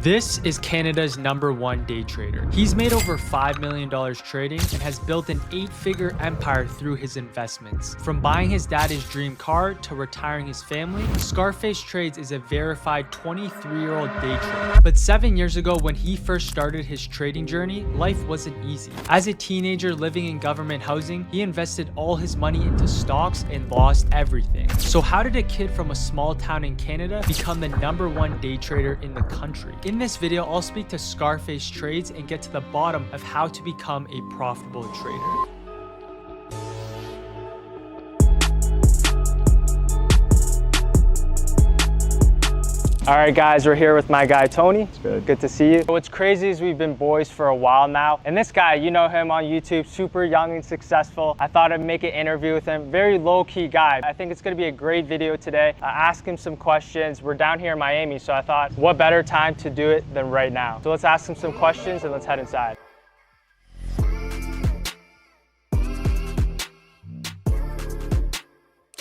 This is Canada's #1 day trader. He's made over $5 million trading and has built an 8-figure empire through his investments. From buying his dad's dream car to retiring his family, Scarface Trades is a verified 23-year-old day trader. But 7 years ago, when he first started his trading journey, life wasn't easy. As a teenager living in government housing, he invested all his money into stocks and lost everything. So how did a kid from a small town in Canada become the #1 day trader in the country? In this video, I'll speak to Scarface Trades and get to the bottom of how to become a profitable trader. All right, guys, we're here with my guy, Tony. It's good. Good to see you. What's crazy is we've been boys for a while now. And this guy, you know him on YouTube, super young and successful. I thought I'd make an interview with him. Very low-key guy. I think it's gonna be a great video today. Ask him some questions. We're down here in Miami, so I thought, what better time to do it than right now? So let's ask him some questions and let's head inside.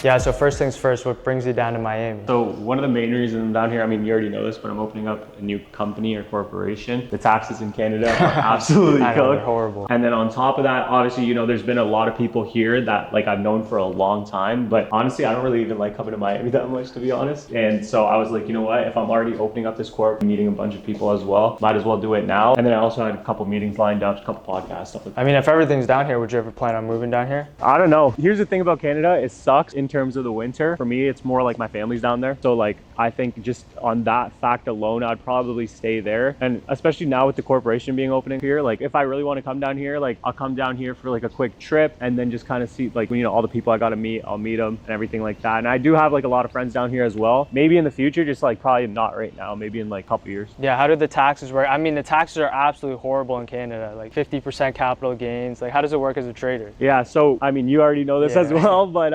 Yeah, so first things first, what brings you down to Miami? So one of the main reasons I'm down here, I mean, you already know this, but I'm opening up a new company or corporation. The taxes in Canada are absolutely they're horrible. And then on top of that, obviously, you know, there's been a lot of people here that like I've known for a long time, but honestly, I don't really even like coming to Miami that much, to be honest. And so I was like, you know what, if I'm already opening up this corp, meeting a bunch of people as well, might as well do it now. And then I also had a couple meetings lined up, a couple podcasts, stuff like that. I mean, if everything's down here, would you ever plan on moving down here? I don't know. Here's the thing about Canada, it sucks in terms of the winter. For me, it's more like my family's down there. So like, I think just on that fact alone, I'd probably stay there. And especially now with the corporation being opening here, like if I really want to come down here, like I'll come down here for like a quick trip and then just kind of see like, you know, all the people I got to meet, I'll meet them and everything like that. And I do have like a lot of friends down here as well. Maybe in the future, just like probably not right now, maybe in like a couple years. Yeah, how do the taxes work? I mean, the taxes are absolutely horrible in Canada, like 50% capital gains. Like how does it work as a trader? Yeah, so I mean, you already know this as well, but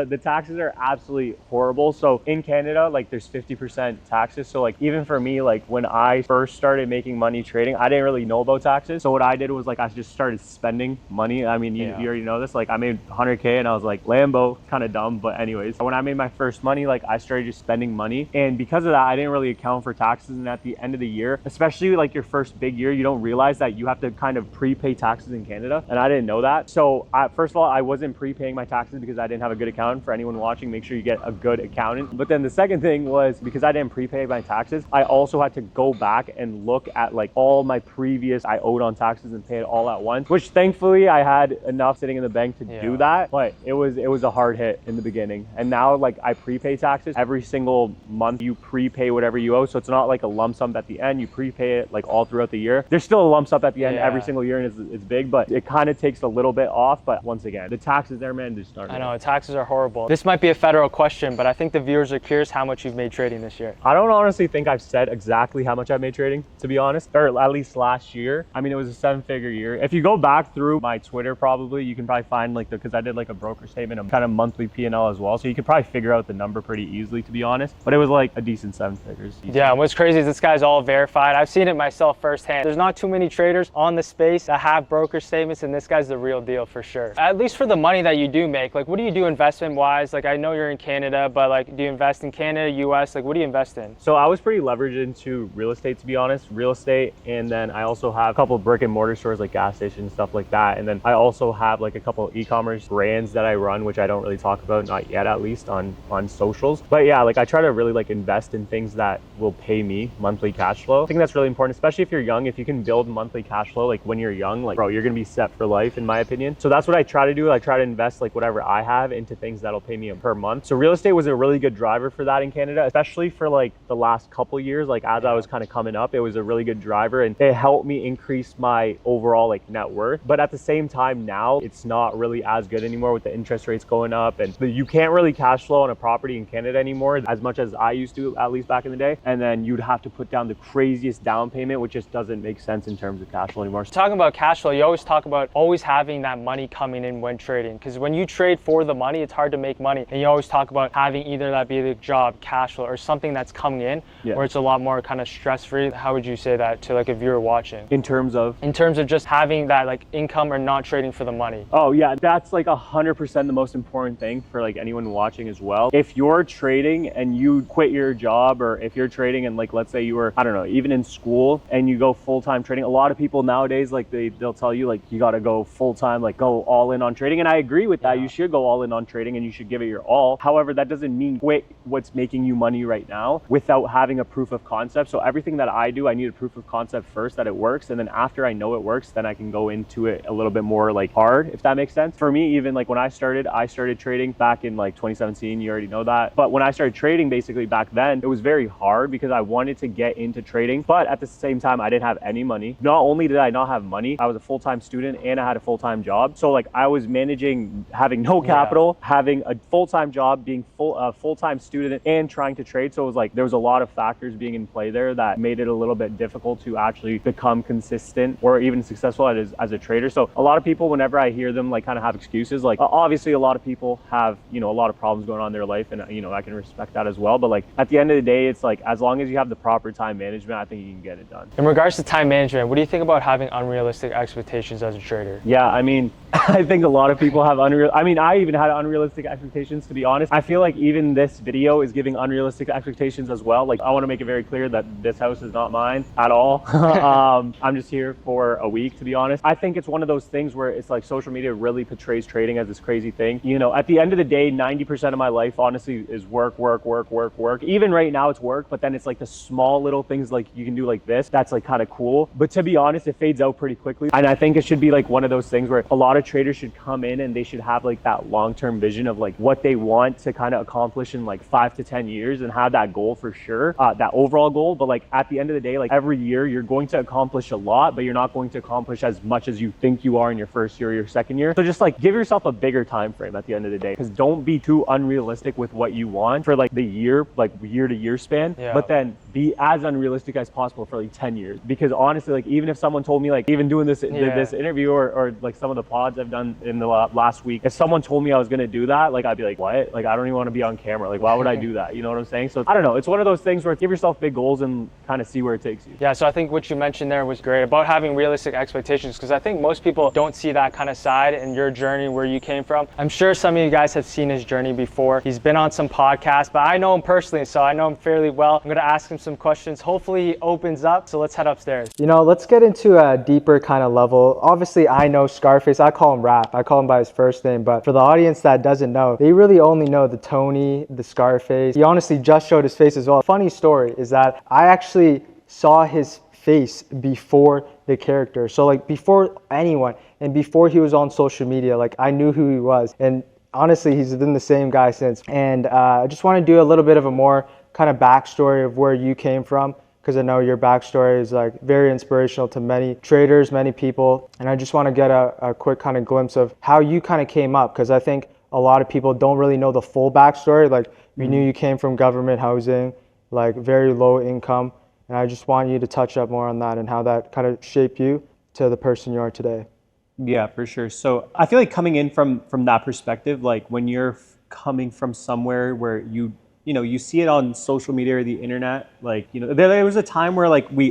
the taxes are absolutely horrible. So in Canada, like there's 50% taxes. So like even for me, like when I first started making money trading, I didn't really know about taxes. So what I did was like I just started spending money. I mean, you already know this. Like I made 100K and I was like, Lambo, kind of dumb, but anyways, when I made my first money, like I started just spending money, and because of that, I didn't really account for taxes. And at the end of the year, especially like your first big year, you don't realize that you have to kind of prepay taxes in Canada, and I didn't know that. So first of all, I wasn't prepaying my taxes because I didn't have a good accountant. For anyone watching, make sure you get a good accountant. But then the second thing was, because I didn't prepay my taxes, I also had to go back and look at like all my previous I owed on taxes and pay it all at once, which thankfully I had enough sitting in the bank to do that. But it was a hard hit in the beginning. And now like I prepay taxes every single month. You prepay whatever you owe, so it's not like a lump sum at the end. You prepay it like all throughout the year. There's still a lump sum at the end every single year, and it's big, but it kind of takes a little bit off. But once again, the taxes there, man, just start. I know, taxes are horrible. This might be a federal question, but I think the viewers are curious how much you've made trading this year. I don't honestly think I've said exactly how much I made trading, to be honest, or at least last year. I mean, it was a 7-figure year. If you go back through my Twitter, probably you can probably find like because I did like a broker statement, a kind of monthly P&L as well, so you could probably figure out the number pretty easily, to be honest. But it was like a decent 7 figures. Yeah, and what's crazy is this guy's all verified. I've seen it myself firsthand. There's not too many traders on the space that have broker statements, and this guy's the real deal for sure. At least for the money that you do make, like what do you do investment wise? Like I know you're in Canada, but like do you invest in Canada, US? Like what do you invest in? So I was pretty leveraged into real estate, to be honest, real estate. And then I also have a couple of brick and mortar stores like gas stations, stuff like that. And then I also have like a couple of e-commerce brands that I run, which I don't really talk about, not yet at least on socials. But yeah, like I try to really like invest in things that will pay me monthly cash flow. I think that's really important, especially if you're young. If you can build monthly cash flow, like when you're young, like bro, you're gonna be set for life, in my opinion. So that's what I try to do. I try to invest like whatever I have into things that'll pay me per month. So real estate was a really good driver for that in Canada, especially for like the last couple years. Like as I was kind of coming up, it was a really good driver, and it helped me increase my overall like net worth. But at the same time, now it's not really as good anymore with the interest rates going up, and you can't really cash flow on a property in Canada anymore as much as I used to, at least back in the day. And then you'd have to put down the craziest down payment, which just doesn't make sense in terms of cash flow anymore. Talking about cash flow, you always talk about always having that money coming in when trading, because when you trade for the money, it's hard hard to make money. And you always talk about having either that be the job, cash flow, or something that's coming in where it's a lot more kind of stress-free. How would you say that to like a viewer watching? In terms of Just having that like income or not trading for the money. Oh yeah, that's like 100% the most important thing for like anyone watching as well. If you're trading and you quit your job, or if you're trading and like, let's say you were, I don't know, even in school and you go full-time trading, a lot of people nowadays, like they'll tell you like, you got to go full-time, like go all in on trading. And I agree with that. You should go all in on trading and you should give it your all. However, that doesn't mean quit what's making you money right now without having a proof of concept. So everything that I do, I need a proof of concept first that it works. And then after I know it works, then I can go into it a little bit more like hard, if that makes sense. For me, even like when I started trading back in like 2017, you already know that. But when I started trading basically back then, it was very hard because I wanted to get into trading. But at the same time, I didn't have any money. Not only did I not have money, I was a full-time student and I had a full-time job. So like I was managing having no capital, having a full-time job, being full-time student and trying to trade. So it was like, there was a lot of factors being in play there that made it a little bit difficult to actually become consistent or even successful as a trader. So a lot of people, whenever I hear them like kind of have excuses, like obviously a lot of people have, you know, a lot of problems going on in their life, and you know, I can respect that as well. But like at the end of the day, it's like, as long as you have the proper time management, I think you can get it done. In regards to time management, what do you think about having unrealistic expectations as a trader? Yeah, I mean, I think a lot of people have I even had unrealistic expectations, to be honest. I feel like even this video is giving unrealistic expectations as well. Like I want to make it very clear that this house is not mine at all. I'm just here for a week, to be honest. I think it's one of those things where it's like social media really portrays trading as this crazy thing. You know, at the end of the day, 90% of my life honestly is work. Even right now it's work, but then it's like the small little things like you can do like this, that's like kind of cool. But to be honest, it fades out pretty quickly. And I think it should be like one of those things where a lot of traders should come in and they should have like that long-term vision of like what they want to kind of accomplish in like 5 to 10 years and have that goal for sure, that overall goal. But like at the end of the day, like every year you're going to accomplish a lot, but you're not going to accomplish as much as you think you are in your first year or your second year. So just like give yourself a bigger time frame at the end of the day, because don't be too unrealistic with what you want for like the year, like year to year span, but then be as unrealistic as possible for like 10 years. Because honestly, like even if someone told me, like even doing this this interview or like some of the pods I've done in the last week, if someone told me I was going to do that, like I'd be like, what? Like I don't even want to be on camera. Like why would I do that? You know what I'm saying? So I don't know. It's one of those things where give yourself big goals and kind of see where it takes you. Yeah, so I think what you mentioned there was great about having realistic expectations, because I think most people don't see that kind of side in your journey where you came from. I'm sure some of you guys have seen his journey before. He's been on some podcasts, but I know him personally, so I know him fairly well. I'm going to ask him some questions. Hopefully he opens up. So let's head upstairs. You know, let's get into a deeper kind of level. Obviously, I know Scarface. I call him Rap. I call him by his first name, but for the audience that doesn't know, they really only know the Tony, the Scarface. He honestly just showed his face as well. Funny story is that I actually saw his face before the character. So like before anyone and before he was on social media, like I knew who he was. And honestly, he's been the same guy since. And I just want to do a little bit of a more kind of backstory of where you came from, because I know your backstory is like very inspirational to many traders, many people. And I just want to get a quick kind of glimpse of how you kind of came up, because I think a lot of people don't really know the full backstory. Like we knew you came from government housing, like very low income. And I just want you to touch up more on that and how that kind of shaped you to the person you are today. Yeah, for sure. So I feel like coming in from that perspective, like when you're coming from somewhere where you see it on social media or the internet, like, you know, there was a time where like we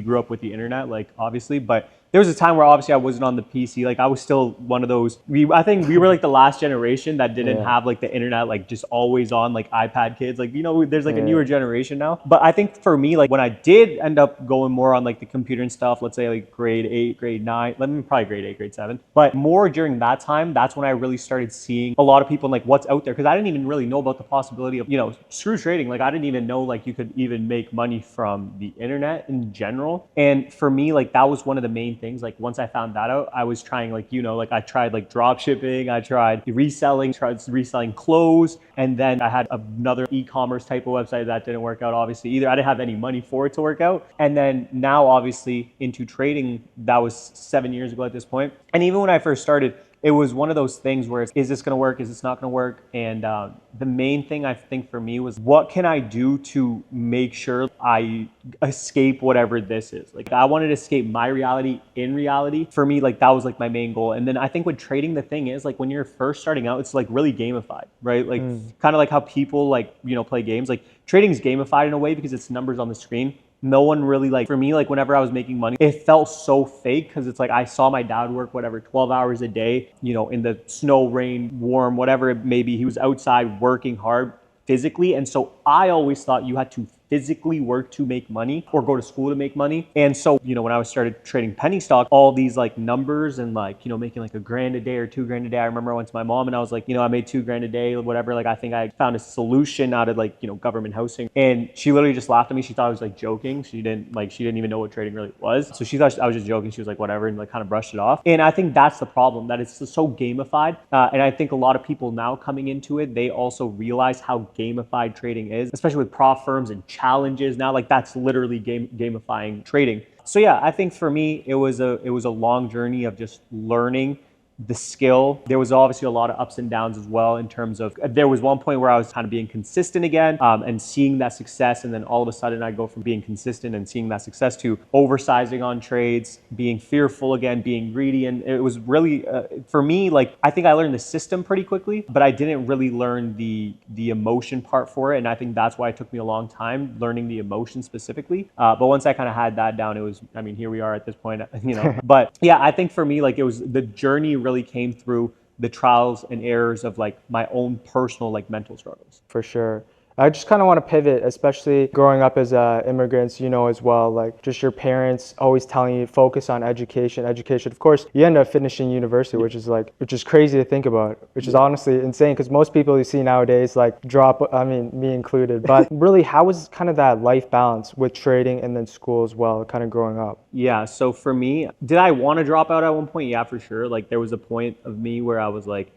grew up with the internet, like obviously, but there was a time where obviously I wasn't on the PC. Like I was still one of those, I think we were like the last generation that didn't have like the internet, like just always on, like iPad kids, like, you know, there's like a newer generation now. But I think for me, like when I did end up going more on like the computer and stuff, let's say like grade 8, grade 9, probably grade 8, grade 7, but more during that time, that's when I really started seeing a lot of people and like what's out there. Cause I didn't even really know about the possibility of, you know, screw trading. Like I didn't even know like you could even make money from the internet in general. And for me, like that was one of the main things. Like once I found that out, I was trying like, you know, like I tried like drop shipping, I tried reselling clothes. And then I had another e-commerce type of website that didn't work out, obviously either. I didn't have any money for it to work out. And then now obviously into trading, that was 7 years ago at this point. And even when I first started, it was one of those things where is this going to work? Is this not going to work? And the main thing I think for me was, what can I do to make sure I escape whatever this is? Like, I wanted to escape my reality in reality. For me, like, that was like my main goal. And then I think with trading, the thing is, like, when you're first starting out, it's like really gamified, right? Like kind of like how people like, you know, play games. Like trading's gamified in a way because it's numbers on the screen. No one really, like, for me, like whenever I was making money, it felt so fake because it's like I saw my dad work whatever 12 hours a day, you know, in the snow, rain, warm, whatever it may be. He was outside working hard physically. And so I always thought you had to physically work to make money or go to school to make money. And so, you know, when I started trading penny stock, all these like numbers and like, you know, making like $1,000 a day or $2,000 a day. I remember I went to my mom and I was like, you know, I made $2,000 a day, whatever. Like, I think I found a solution out of like, you know, government housing. And she literally just laughed at me. She thought I was like joking. She didn't even know what trading really was. So she thought I was just joking. She was like, whatever, and like kind of brushed it off. And I think that's the problem, that it's so gamified. And I think a lot of people now coming into it, they also realize how gamified trading is, especially with prop firms and challenges now. Like, that's literally gamifying trading. So yeah, I think for me, it was a long journey of just learning the skill. There was obviously a lot of ups and downs as well, in terms of, there was one point where I was kind of being consistent again, and seeing that success. And then all of a sudden I go from being consistent and seeing that success to oversizing on trades, being fearful again, being greedy. And it was really, for me, like, I think I learned the system pretty quickly, but I didn't really learn the emotion part for it. And I think that's why it took me a long time learning the emotion specifically. But once I kind of had that down, it was, I mean, here we are at this point, you know. But yeah, I think for me, like, it was, the journey really came through the trials and errors of like my own personal like mental struggles. For sure. I just kind of want to pivot, especially growing up as immigrants, you know, as well, like just your parents always telling you focus on education. Of course, you end up finishing university, which is crazy to think about, which is honestly insane, because most people you see nowadays like drop, I mean, me included. But really, how was kind of that life balance with trading and then school as well, kind of growing up? Yeah, so for me, did I want to drop out at one point? Yeah, for sure. Like, there was a point of me where I was like,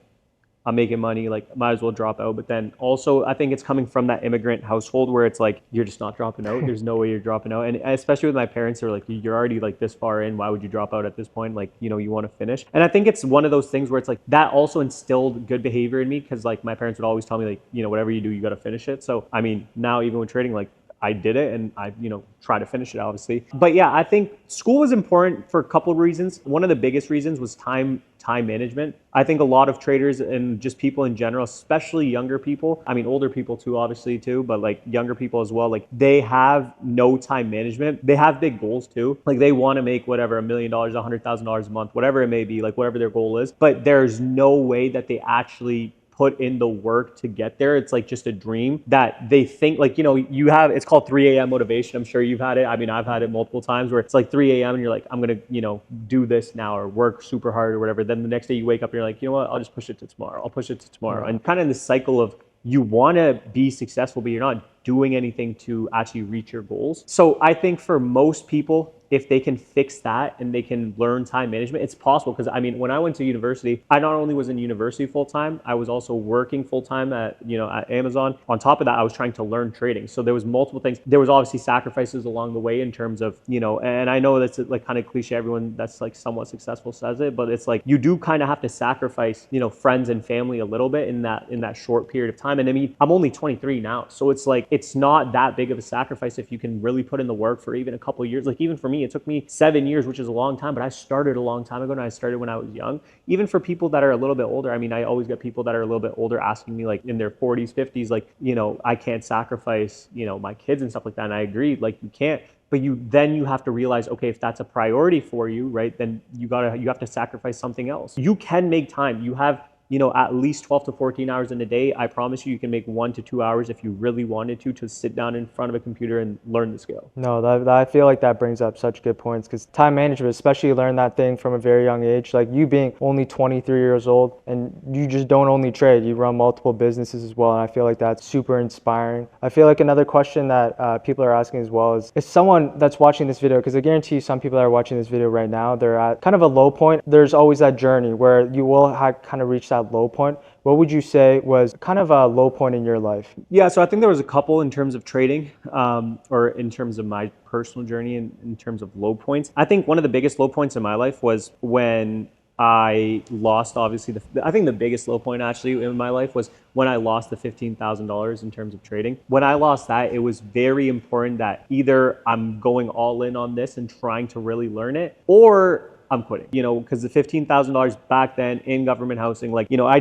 I'm making money, like, might as well drop out. But then also, I think it's coming from that immigrant household where it's like, you're just not dropping out. There's no way you're dropping out. And especially with my parents, they're like, you're already like this far in. Why would you drop out at this point? Like, you know, you want to finish. And I think it's one of those things where it's like, that also instilled good behavior in me, because like my parents would always tell me like, you know, whatever you do, you got to finish it. So, I mean, now even with trading, like, I did it and I, you know, try to finish it obviously. But yeah, I think school was important for a couple of reasons. One of the biggest reasons was time management. I think a lot of traders and just people in general, especially younger people, I mean, older people too, obviously too, but like younger people as well, like they have no time management. They have big goals too. Like, they want to make whatever, $1 million, $100,000 a month, whatever it may be, like whatever their goal is, but there's no way that they actually put in the work to get there. It's like just a dream that they think, like, you know, you have, it's called 3 a.m. motivation. I'm sure you've had it. I mean, I've had it multiple times where it's like 3 a.m. and you're like, I'm going to, you know, do this now or work super hard or whatever. Then the next day you wake up and you're like, you know what, I'll just push it to tomorrow. I'll push it to tomorrow. And kind of in this cycle of, you want to be successful, but you're not doing anything to actually reach your goals. So I think for most people, if they can fix that and they can learn time management, it's possible. Because I mean, when I went to university, I not only was in university full time, I was also working full time at, you know, at Amazon. On top of that, I was trying to learn trading. So there was multiple things. There was obviously sacrifices along the way in terms of, you know, and I know that's like kind of cliche. Everyone that's like somewhat successful says it, but it's like you do kind of have to sacrifice, you know, friends and family a little bit in that short period of time. And I mean, I'm only 23 now, so it's like it's not that big of a sacrifice if you can really put in the work for even a couple of years. Like, even for me, it took me 7 years, which is a long time, but I started a long time ago and I started when I was young. Even for people that are a little bit older, I mean, I always get people that are a little bit older asking me, like in their 40s, 50s, like, you know, I can't sacrifice, you know, my kids and stuff like that. And I agree, like, you can't. But you have to realize, okay, if that's a priority for you, right, then you have to sacrifice something else. You can make time. You have, you know, at least 12 to 14 hours in a day. I promise you can make 1 to 2 hours if you really wanted to sit down in front of a computer and learn the skill. No, that I feel like that brings up such good points, because time management, especially you learn that thing from a very young age, like you being only 23 years old and you just don't only trade, you run multiple businesses as well. And I feel like that's super inspiring. I feel like another question that people are asking as well is someone that's watching this video, because I guarantee you some people that are watching this video right now, they're at kind of a low point. There's always that journey where you will kind of reach that low point. What would you say was kind of a low point in your life? Yeah, so I think there was a couple in terms of trading, or in terms of my personal journey in terms of low points. I think one of the biggest low points in my life was when I lost, obviously, I think the biggest low point actually in my life was when I lost the $15,000 in terms of trading. When I lost that, it was very important that either I'm going all in on this and trying to really learn it, or I'm quitting, because the $15,000 back then in government housing, like, I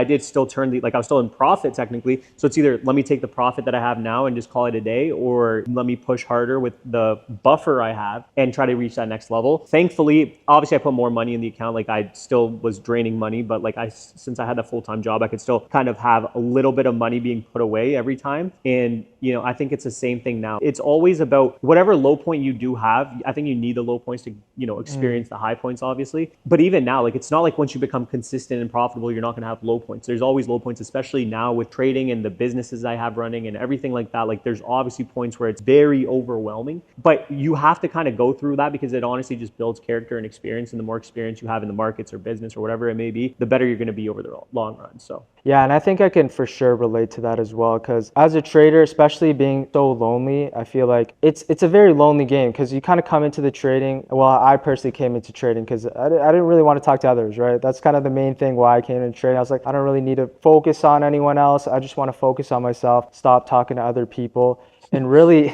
did still turn I was still in profit technically. So it's either let me take the profit that I have now and just call it a day, or let me push harder with the buffer I have and try to reach that next level. Thankfully, obviously I put more money in the account. Like I still was draining money, but since I had a full-time job, I could still kind of have a little bit of money being put away every time. And, I think it's the same thing now. It's always about whatever low point you do have. I think you need the low points to, experience the high points, obviously. But even now, like, it's not like once you become consistent and profitable, you're not going to have low points. There's always low points, especially now with trading and the businesses I have running and everything like that. Like, there's obviously points where it's very overwhelming, but you have to kind of go through that because it honestly just builds character and experience. And the more experience you have in the markets or business or whatever it may be, the better you're going to be over the long run. So yeah, and I think I can for sure relate to that as well, because as a trader, especially being so lonely, I feel like it's a very lonely game, because you kind of come into the trading. Well, I personally came into trading because I didn't really want to talk to others, right? That's kind of the main thing why I came into trading. I was like, I don't really need to focus on anyone else. I just want to focus on myself, stop talking to other people. And really,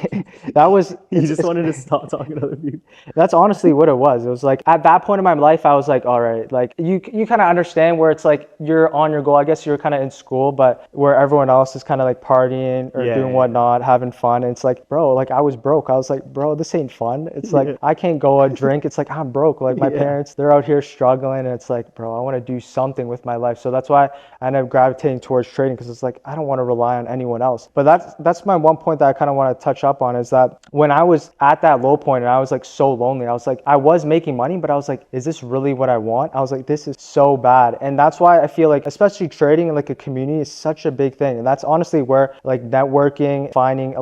that was... You just wanted to stop talking to other people. That's honestly what it was. It was like, at that point in my life, I was like, all right, like you kind of understand where it's like you're on your goal. I guess you're kind of in school, but where everyone else is kind of like partying or doing whatnot, having fun. And it's like, bro, like I was broke. I was like, bro, this ain't fun. It's like, I can't go out drink. It's like, I'm broke. Like my parents, they're out here struggling. And it's like, bro, I want to do something with my life. So that's why I ended up gravitating towards trading, because it's like, I don't want to rely on anyone else. But that's my one point that I kind of want to touch up on, is that when I was at that low point and I was like so lonely, I was like, I was making money, but I was like, is this really what I want? I was like, this is so bad. And that's why I feel like, especially trading in like a community is such a big thing. And that's honestly where like networking, finding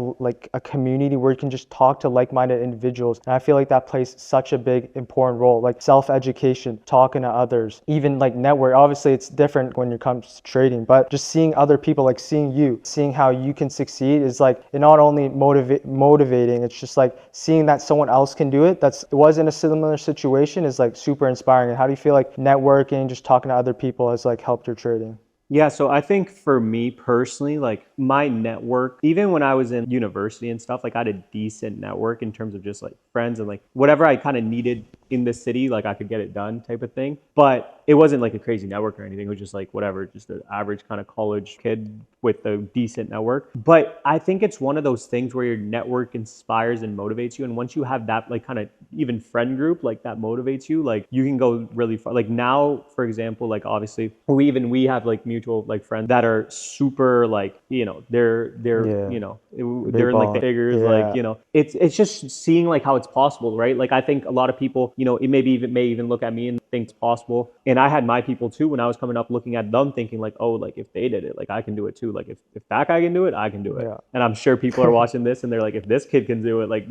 a community where you can just talk to like-minded individuals. And I feel like that plays such a big important role, like self-education, talking to others, even like network. Obviously it's different when it comes to trading, but just seeing other people, like seeing how you can succeed is like, it not only motivating, it's just like seeing that someone else can do it that was in a similar situation is like super inspiring. And how do you feel like networking, just talking to other people, has like helped your trading? Yeah, so I think for me personally, like my network, even when I was in university and stuff, like I had a decent network in terms of just like friends and like whatever I kind of needed in the city, like I could get it done type of thing. But it wasn't like a crazy network or anything. It was just like whatever, just an average kind of college kid with a decent network. But I think it's one of those things where your network inspires and motivates you. And once you have that like kind of even friend group like that motivates you, like you can go really far. Like now, for example, like obviously we have like mutual like friends that are super like, they're they're in like the figures, like, it's just seeing like how it's possible, right? Like I think a lot of people, it may even look at me and think it's possible. And I had my people too when I was coming up, looking at them thinking like, oh, like if they did it, like I can do it too. Like if that guy can do it, I can do it. Yeah. And I'm sure people are watching this and they're like, if this kid can do it, like,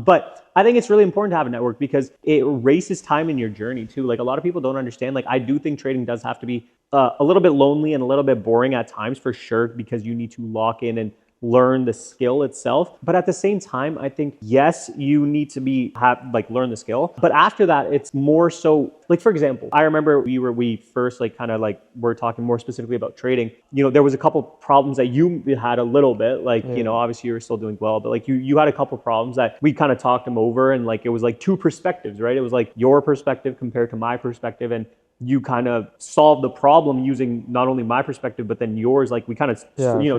but I think it's really important to have a network because it erases time in your journey too. Like a lot of people don't understand. Like I do think trading does have to be a little bit lonely and a little bit boring at times for sure, because you need to lock in and learn the skill itself. But at the same time, I think, yes, you need to learn the skill. But after that, it's more so, like, for example, I remember we first we're talking more specifically about trading. There was a couple problems that you had a little bit, like, obviously you were still doing well, but like you had a couple problems that we kind of talked them over, and like, it was like two perspectives, right? It was like your perspective compared to my perspective, and you kind of solve the problem using not only my perspective, but then yours. Like we kind of,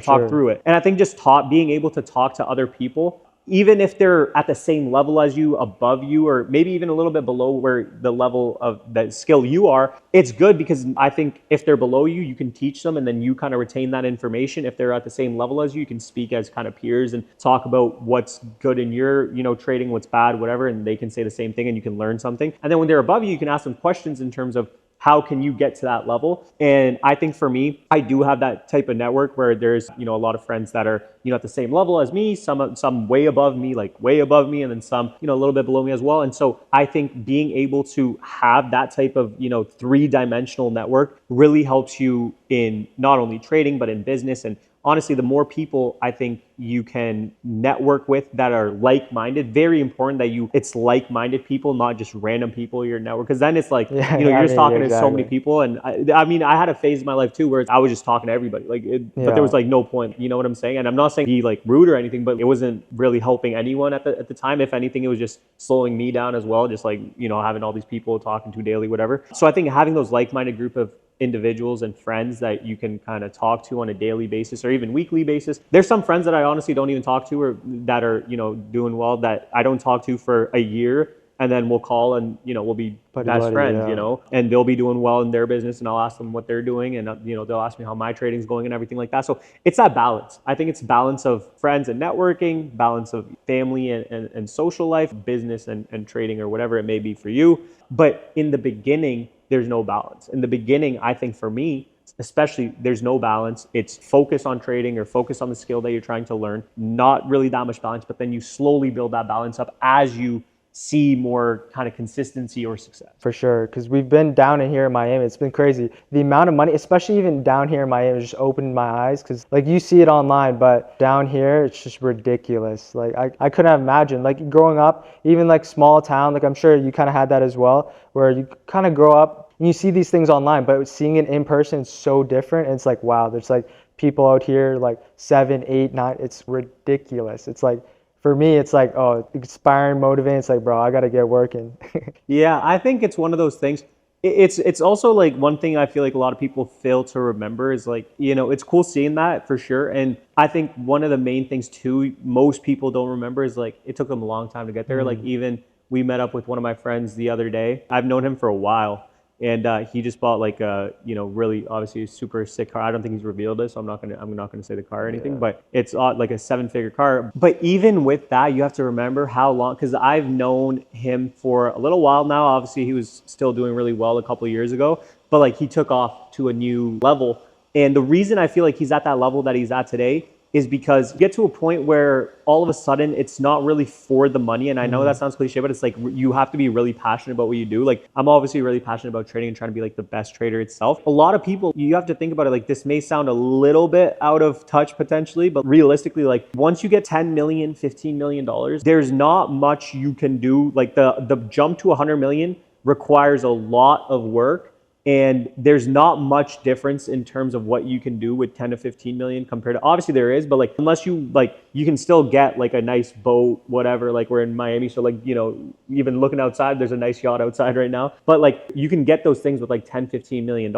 talk through it. And I think just being able to talk to other people, even if they're at the same level as you, above you, or maybe even a little bit below where the level of the skill you are, it's good because I think if they're below you, you can teach them and then you kind of retain that information. If they're at the same level as you can speak as kind of peers and talk about what's good in your, trading, what's bad, whatever, and they can say the same thing and you can learn something. And then when they're above you, you can ask them questions in terms of, how can you get to that level? And I think for me, I do have that type of network where there's, a lot of friends that are, at the same level as me, some way above me, and then some, a little bit below me as well. And so I think being able to have that type of, three-dimensional network really helps you in not only trading, but in business and honestly, the more people I think you can network with that are like-minded, very important that it's like-minded people, not just random people in your network. Because then it's like, Yeah, you're I just mean, talking to so many exactly. people. And I mean, I had a phase in my life too where I was just talking to everybody, but there was Yeah. like no point. You know what I'm saying? And I'm not saying be like rude or anything, but it wasn't really helping anyone at the time. If anything, it was just slowing me down as well. Just like, having all these people talking to daily, whatever. So I think having those like-minded group of individuals and friends that you can kind of talk to on a daily basis or even weekly basis. There's some friends that I honestly don't even talk to or that are, doing well that I don't talk to for a year, and then we'll call and, we'll be Buddy, best buddy, friends, yeah. and they'll be doing well in their business and I'll ask them what they're doing, and, they'll ask me how my trading's going and everything like that. So it's that balance. I think it's balance of friends and networking, balance of family and social life, business and trading or whatever it may be for you. But in the beginning, there's no balance. In the beginning, I think for me, especially, there's no balance. It's focus on trading or focus on the skill that you're trying to learn. Not really that much balance, but then you slowly build that balance up as you see more kind of consistency or success. For sure, because we've been down in here in Miami. It's been crazy. The amount of money, especially even down here in Miami, just opened my eyes. Because like you see it online, but down here it's just ridiculous. Like I couldn't have imagined. Like growing up, even like small town. Like I'm sure you kind of had that as well, where you kind of grow up and you see these things online, but seeing it in person is so different. And it's like wow, there's like people out here like 7, 8, 9. It's ridiculous. It's like for me, it's like, oh, inspiring, motivating. It's like, bro, I got to get working. Yeah, I think it's one of those things. It's also like one thing I feel like a lot of people fail to remember is like, it's cool seeing that for sure. And I think one of the main things too, most people don't remember is like it took them a long time to get there. Like even we met up with one of my friends the other day. I've known him for a while. And he just bought like a, really obviously a super sick car. I don't think he's revealed it, so I'm not gonna say the car or anything. Yeah. But it's like a 7-figure car. But even with that, you have to remember how long, because I've known him for a little while now. Obviously, he was still doing really well a couple of years ago, but like he took off to a new level. And the reason I feel like he's at that level that he's at today is because you get to a point where all of a sudden it's not really for the money. And I know that sounds cliche, but it's like you have to be really passionate about what you do. Like I'm obviously really passionate about trading and trying to be like the best trader itself. A lot of people, you have to think about it like this may sound a little bit out of touch potentially, but realistically, like once you get 10 million, $15 million, there's not much you can do. Like the jump to 100 million requires a lot of work. And there's not much difference in terms of what you can do with 10 to 15 million compared to, obviously there is, but like, unless you like, you can still get like a nice boat, whatever, like we're in Miami. So like, even looking outside, there's a nice yacht outside right now, but like you can get those things with like 10, $15 million.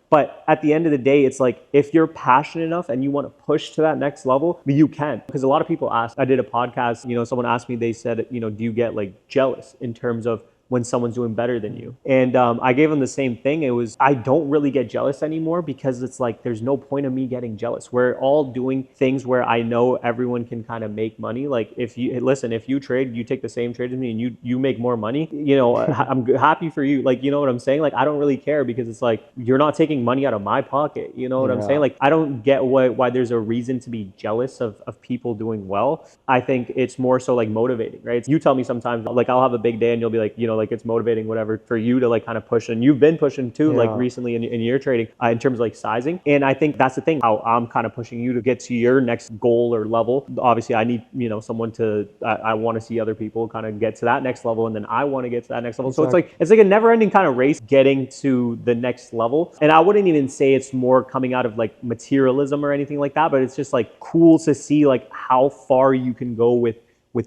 But at the end of the day, it's like, if you're passionate enough and you want to push to that next level, you can. Because a lot of people ask, I did a podcast, someone asked me, they said, do you get like jealous in terms of when someone's doing better than you? And I gave them the same thing. It was, I don't really get jealous anymore because it's like, there's no point of me getting jealous. We're all doing things where I know everyone can kind of make money. Like if you trade, you take the same trade as me and you make more money, I'm happy for you. Like, you know what I'm saying? Like, I don't really care because it's like, you're not taking money out of my pocket. You know what I'm saying? Yeah. Like, I don't get why there's a reason to be jealous of people doing well. I think it's more so like motivating, right? You tell me sometimes, like I'll have a big day and you'll be like, like it's motivating, whatever, for you to like kind of push. And you've been pushing too, like recently in your trading in terms of like sizing. And I think that's the thing, how I'm kind of pushing you to get to your next goal or level. Obviously I need, someone to, I want to see other people kind of get to that next level. And then I want to get to that next level. Exactly. So it's like a never ending kind of race getting to the next level. And I wouldn't even say it's more coming out of like materialism or anything like that, but it's just like cool to see like how far you can go with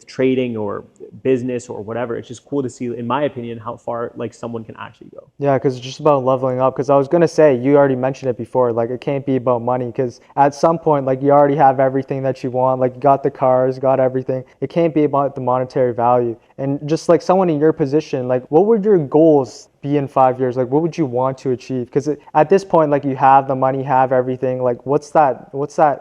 trading or business or whatever. It's just cool to see, in my opinion, how far like someone can actually go. Yeah, because it's just about leveling up. Because I was going to say, you already mentioned it before, like it can't be about money because at some point, like you already have everything that you want, like you got the cars, got everything. It can't be about the monetary value. And just like someone in your position, like what would your goals be in 5 years? Like what would you want to achieve? Because at this point, like you have the money, have everything. Like what's that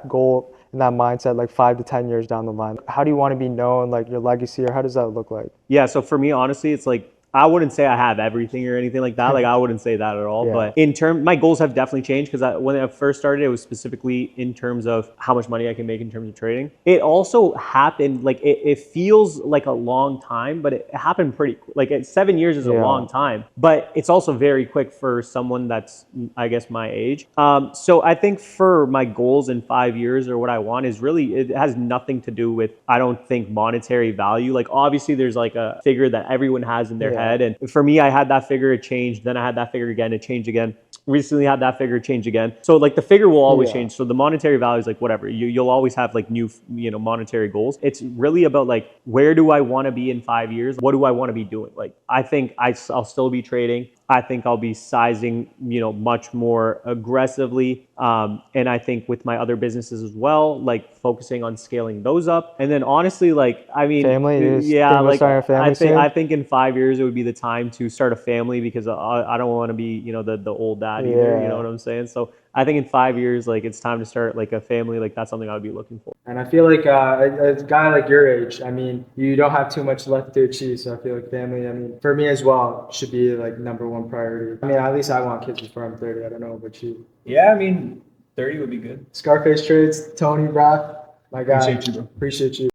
goal in that mindset, like 5 to 10 years down the line? How do you want to be known, like your legacy, or how does that look like? Yeah, so for me, honestly, it's like I wouldn't say I have everything or anything like that. Like I wouldn't say that at all. Yeah. But my goals have definitely changed because when I first started, it was specifically in terms of how much money I can make in terms of trading. It also happened like it feels like a long time, but it happened pretty like 7 years is a long time, but it's also very quick for someone that's I guess my age. So I think for my goals in 5 years or what I want is really it has nothing to do with I don't think monetary value. Like obviously there's like a figure that everyone has in their head, and for me I had that figure, it changed, then I had that figure again, it changed again, recently had that figure change again. So like the figure will always change. So the monetary value is like whatever. You'll always have like new, monetary goals. It's really about like where do I want to be in 5 years? What do I want to be doing? Like I think I'll still be trading. I think I'll be sizing, much more aggressively. And I think with my other businesses as well, like focusing on scaling those up. And then honestly, like, I mean, Family, yeah, like I think in 5 years, it would be the time to start a family because I don't want to be, the old dad either. You know what I'm saying? So I think in 5 years, like it's time to start like a family. Like that's something I would be looking for. And I feel like a guy like your age, I mean, you don't have too much left to achieve. So I feel like family, I mean, for me as well, should be like number one priority. I mean, at least I want kids before I'm 30. I don't know about you. Yeah, I mean, 30 would be good. Scarface Trades, Tony, Brock, my guy. Appreciate you, bro. Appreciate you.